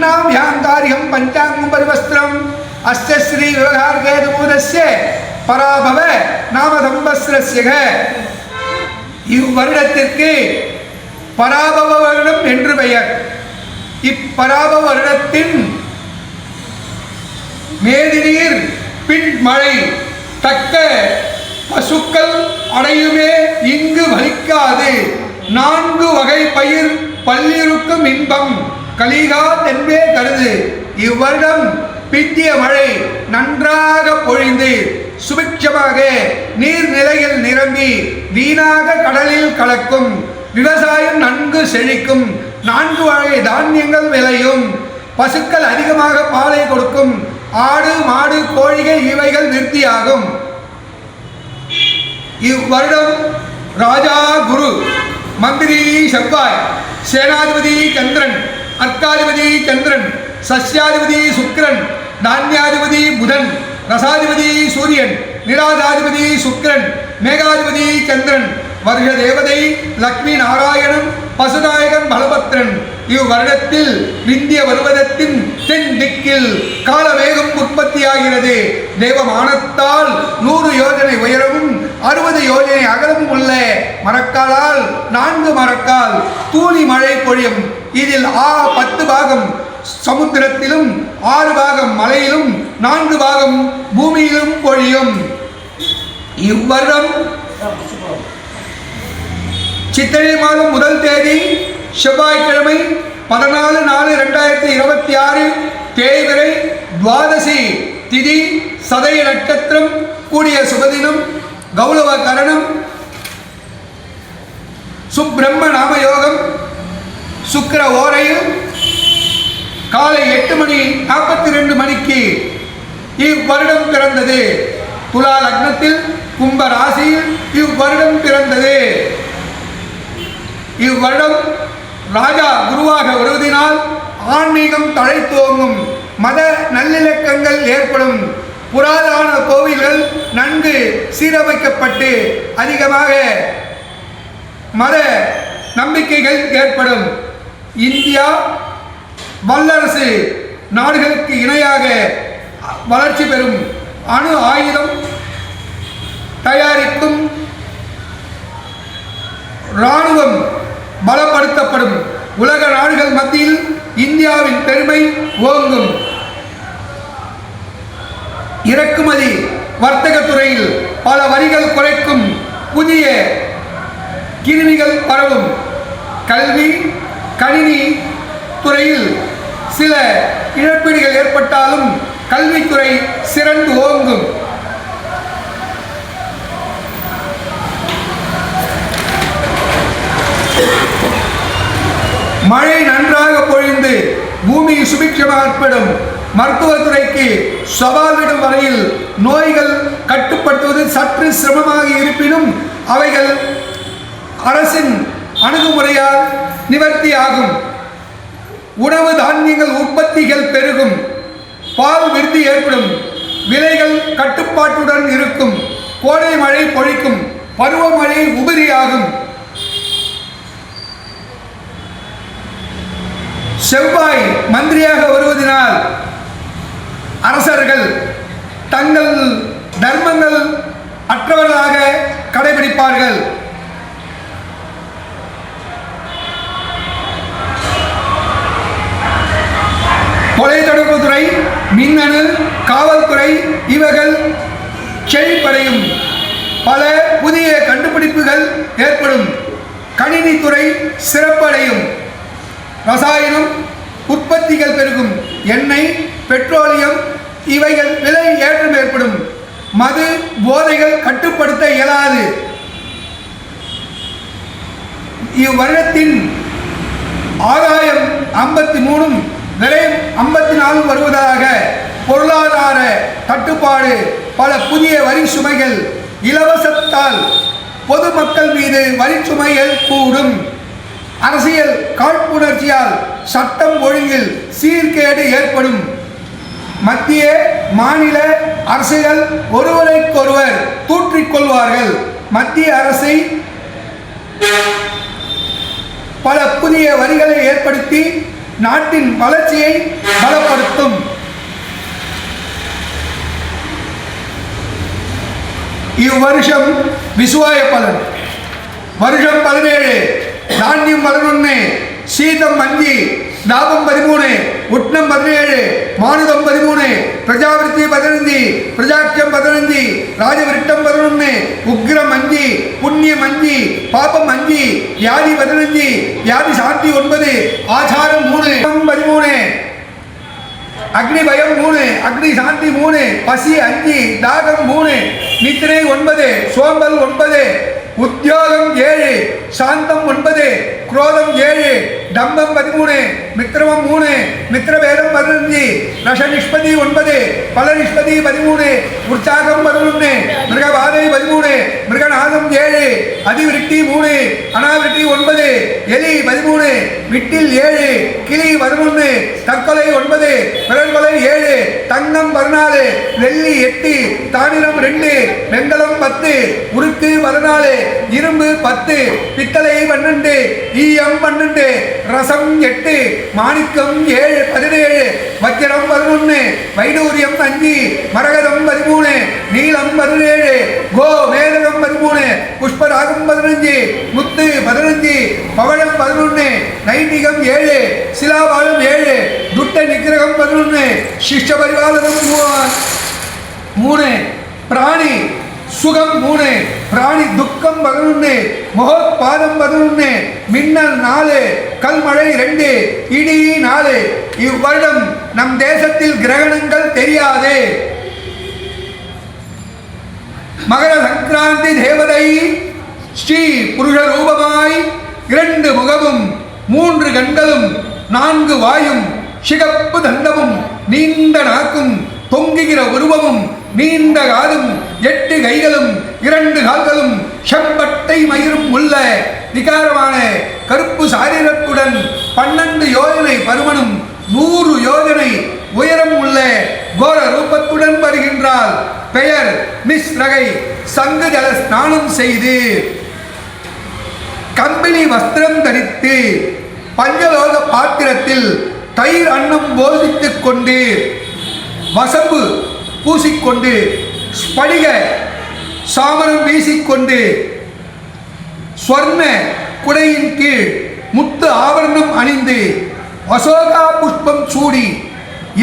अन्नां व्याङ्कार्यं पञ्चाङ्गं परिवस्त्रम् अस्य श्री विवहारकेतुमुदस्य पराभव नाम संवत्सरस्य இவ்வருடத்திற்கு பராபவ வருடம் என்று பெயர். இப்பராபவ வருடத்தின் மேதினீர் பின் மழை தக்க பசுக்கள் அடையுமே இங்கு வலிக்காது. 4 வகை பயிர் பல்லிருக்கும் இன்பம் கலிகா தென்பே கருது. இவ்வருடம் பிந்திய மழை நன்றாக பொழிந்து சுபிட்சமாக நீர்நிலையில் நிரம்பி வீணாக கடலில் கலக்கும். விவசாயம் நன்கு செழிக்கும். 4 வகை தானியங்கள் விளையும். பசுக்கள் அதிகமாக பாலை கொடுக்கும். ஆடு மாடு கோழிகள் இவைகள் விருத்தியாகும். இவ்வருடம் ராஜா குரு, மந்திரி செவ்வாய், சேனாதிபதி சந்திரன், அர்க்காதிபதி சந்திரன், சஸ்யாதிபதி சுக்கிரன், தானியாதிபதி புதன், ரசாதிபதி சூரியன், நிராதாதிபதி சுக்கிரன், மேகாதிபதி சந்திரன், வருஷ தேவதை லக்ஷ்மி நாராயணன், பசுநாயகன் பலபத்ரன். இவ்வருடத்தில் விந்திய பருவதத்தின் தென் திக்கில் காலவேகம் உற்பத்தியாகிறது. தேவமானத்தால் 100 யோஜனை உயரமும் 60 யோஜனை அகலமும் உள்ள மரக்காலால் 4 மரக்கால் தூளி மழை பொழியும். இதில் 10 பாகம் சமுத்திரத்திலும் 6 பாகம் மலையிலும் 4 பாகம் பூமியிலும் பொழியும். இவ்வருடம் சித்திரை மாதம் 1 தேதி செவ்வாய்க்கிழமை 14/4/2026 தேய்பிறை துவாதசி திதி சதய நட்சத்திரம் கூடிய சுபதினம் கௌரவ கரணம் சுப்பிரம்ம நாமயோகம் சுக்கிர ஓரையில் காலை 8:42 மணிக்கு இவ்வருடம் பிறந்தது. துலா லக்னத்தில் கும்ப ராசியில் இவ்வருடம் பிறந்தது. இவ்வருடம் ராஜா குருவாக வருவதனால் ஆன்மீகம் தழைத்தோங்கும். மத நல்லிணக்கங்கள் ஏற்படும். புராதன கோவில்கள் நன்கு சீரமைக்கப்பட்டு அதிகமாக மத நம்பிக்கைகள் ஏற்படும். இந்தியா வல்லரசு நாடுகளுக்கு இணையாக வளர்ச்சி பெறும். அணு ஆயுதம் தயாரிக்கும். இராணுவம் பலப்படுத்தப்படும். உலக நாடுகள் மத்தியில் இந்தியாவின் பெருமை ஓங்கும். இறக்குமதி வர்த்தக துறையில் பல வரிகள் குறைக்கும். புதிய கிருமிகள் பரவும். கல்வி கணினி துறையில் சில இழப்பீடுகள் ஏற்பட்டாலும் கல்வித்துறை சிறந்து ஓங்கும். மழை நன்றாக பொழிந்து பூமி சுபிட்சமாகப்படும். மருத்துவத்துறைக்கு சவால் விடும் வரையில் நோய்கள் கட்டுப்படுத்துவது சற்று சிரமமாக இருப்பினும் அவைகள் அரசின் அணுகுமுறையால் நிவர்த்தியாகும். உணவு தானியங்கள் உற்பத்திகள் பெருகும். பால் விருத்தி ஏற்படும். விலைகள் கட்டுப்பாட்டுடன் இருக்கும். கோடை மழை பொழிக்கும். பருவமழை உபரியாகும். செவ்வாய் மந்திரியாக வருவதனால் அரசர்கள் தங்கள் தர்மங்கள் அற்றவர்களாக கடைபிடிப்பார்கள். தொலைத்தொடர்புத்துறை, மின்னணு, காவல்துறை இவைகள் செழிப்படையும். பல புதிய கண்டுபிடிப்புகள் ஏற்படும். கணினித்துறை சிறப்படையும். ரசாயனம் உற்பத்திகள் பெருகும். எண்ணெய், பெட்ரோலியம் இவைகள் விலை ஏற்றம் ஏற்படும். மது போதைகள் கட்டுப்படுத்த இயலாது. இவ்வருடத்தின் ஆதாயம் 53 விலையும் 54 வருவதாக பொருளாதார தட்டுப்பாடு, பல புதிய வரி சுமைகள், இலவசத்தால் பொதுமக்கள் மீது வரி சுமைகள் கூடும். அரசியல் காழ்ப்புணர்ச்சியால் சட்டம் ஒழுங்கில் சீர்கேடு ஏற்படும். மத்திய மாநில அரசுகள் ஒருவரைக்கொருவர் தூற்றிக்கொள்வார்கள். மத்திய அரசை பல புதிய வரிகளை ஏற்படுத்தி நாட்டின் வளர்ச்சியை பலப்படுத்தும். இவ்வருஷம் விசுவாய பலன். வருஷம் 17, தானியம் 11, சீதம் 5, லாபம் 13, உட்னம் 17, மானுதம் 13, பிரஜாவிருத்தி 15, பிரஜாட்சம் 15, ராஜவிருட்டம் 11, உக்ரம் 5, புண்ணியம் 5, பாபம் 5, வியாதி 15, வியாதி சாந்தி 9, ஆச்சாரம் 3, 13, அக்னி பயம் 3, அக்னி சாந்தி 3, பசி 5, தாகம் 3, நித்திரை 9, சோம்பல் 9, உத்தியோகம் 7, சாந்தம் 9, குரோதம் 7, டம்பம் 13, மித்திரமம் 3, மித்திரவேதம் 15, ரஷ நிஷ்பதி 9, பல நிஷ்பதி 13, உற்சாகம் 11, மிருகபாதை 13, மிருகநாதம் 7, அதிவிருட்டி 3, அனாவிருட்டி 9, எலி 13, விட்டில் 7, கிளி 11, தற்கொலை 9, பிறர்கொலை 7, தங்கம் 14, வெள்ளி 8, தானிரம் 2, வெங்கலம் 10, உருக்கு 14, இரும்பு 10, பித்தளை 12, ஈயம் 12, ரசம் 8, மாணிக்கம் 17, வஜ்ரம் 11, வைடூரியம் 5, மரகதம் 13, நீலம் 17, கோமேதகம் 13, புஷ்பராகம் 15, முத்து 15, பவழம் 11, நைட்டிகம் 7, சிலாபாலம் 7, துட்ட நிகிரகம் 11, சிஷ்ட பரிவாதனம் 3, பிராணி சுகம் 3, பிராணி துக்கம் 11, மகோத்பாதம் 11, மின்னல் 4, கல்மழை 2, இடி 4. இவ்வருடம் நம் தேசத்தில் கிரகணங்கள் தெரியாது. மகர சங்கராந்தி தேவதை ஸ்ரீ புருஷ ரூபமாய் 2 முகமும் 3 கண்களும் 4 வாயும் சிகப்பு தந்தமும் நீண்ட நாக்கும் தொங்குகிற உருவமும் நீண்ட காதும் 8 கைகளும் 2 கால்களும் செம்பட்டை மயிரும் உள்ள விகாரமான கருப்பு சாரீரத்துடன் 12 யோஜனை பருமனும் 100 யோஜனை உயரம் உள்ள கோர ரூபத்துடன் வருகின்றாள். பெயர் மிஸ் ரகை. சங்கு ஜல ஸ்நானம் செய்து கம்பிளி வஸ்திரம் தரித்து பஞ்சலோக பாத்திரத்தில் தயிர் அன்னம் போதித்துக் கொண்டு வசம்பு பூசிக்கொண்டு ஸ்படிக சாமரம் வீசிக்கொண்டு ஸ்வர்ண குடையின் கீழ் முத்து ஆவரணம் அணிந்து அசோகா புஷ்பம் சூடி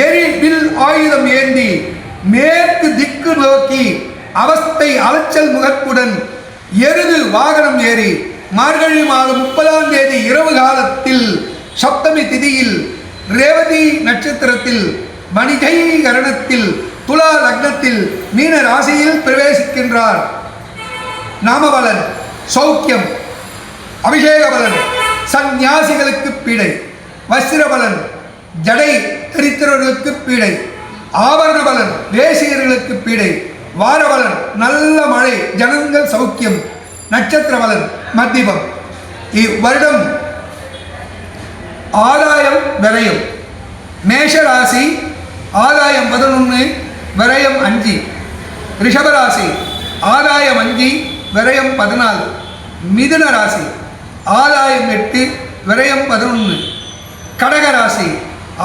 எரி வில் ஆயுதம் ஏந்தி மேற்கு திக்கு நோக்கி அவஸ்தை அலைச்சல் முகத்துடன் எருது வாகனம் ஏறி மார்கழி மாதம் 30ஆம் தேதி இரவு காலத்தில் சப்தமி திதியில் ரேவதி நட்சத்திரத்தில் மணிஜை கரணத்தில் துலா லக்னத்தில் மீன ராசியில் பிரவேசிக்கின்றார். நாமபலன் சௌக்கியம். அபிஷேக பலன் சந்நியாசிகளுக்கு பீடை. வஸ்திரபலன் ஜடை தரித்திரர்களுக்கு பீடை. ஆபரண பலன் வேசியர்களுக்கு பீடை. வாரபலன் நல்ல மழை, ஜனங்கள் சௌக்கியம். நட்சத்திர பலன் மத்தியமம். இவ்வருடம் ஆதாயம் விரயம். மேஷராசி ஆதாயம் 11, விரயம் 5. ரிஷபராசி ஆதாயம் 5, விரயம் 14. மிதுன ராசி ஆதாயம் 8, விரயம் 11. கடகராசி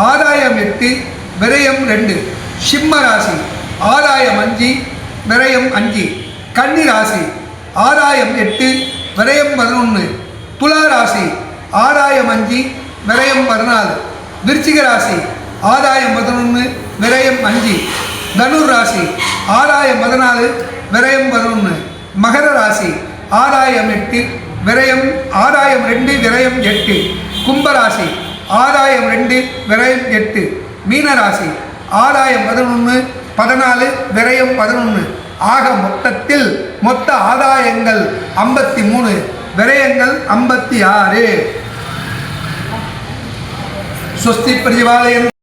ஆதாயம் 8, விரயம் 2. சிம்ம ராசி ஆதாயம் 5, விரயம் 5. கன்னி ராசி ஆதாயம் 8, விரயம் 11. துலா ராசி ஆதாயம் 5, விரயம் 14. விருச்சிக ராசி ஆதாயம் 11, விரயம் 5. தனுர் ராசி ஆதாயம் 14, விரயம் 11. மகர ராசி ஆதாயம் 8, விரயம் ஆதாயம் 2, விரயம் 8. கும்பராசி ஆதாயம் 2, விரயம் 8. மீனராசி ஆதாயம் 11, 14, விரயம் 11. ஆக மொத்தத்தில் மொத்த ஆதாயங்கள் 53, விரயங்கள் 56. ஸ்வஸ்தி பிரஜிவாலயம்.